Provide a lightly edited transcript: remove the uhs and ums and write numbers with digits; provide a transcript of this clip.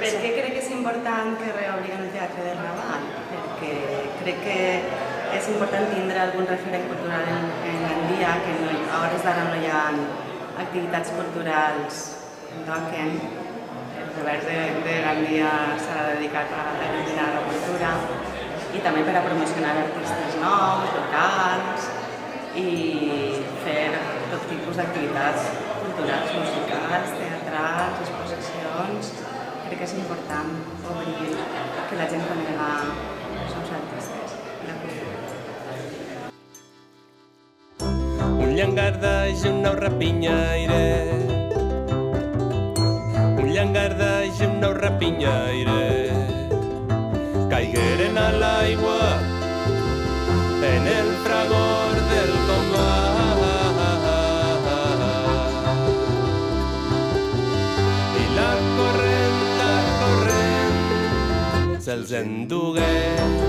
Per què crec que és important que reobriguem el Teatre del Raval? Perquè crec que és important tindre algun referent cultural en Gandia, que a hores d'ara no hi ha activitats culturals que toquen. El govern de Gandia s'ha dedicat a eliminar la cultura i també per a promocionar artistes nous, locals i fer tot tipus d'activitats culturals, musicals, teatrals, exposicions. Crec que és important obrir, que la gent conega els seus artistes i la cultura. Un llangardaix i un nou rapinyaire, un llangardaix i un nou rapinyaire, caigueren a l'aigua en el fragor del combat i la corrent se'ls endugué.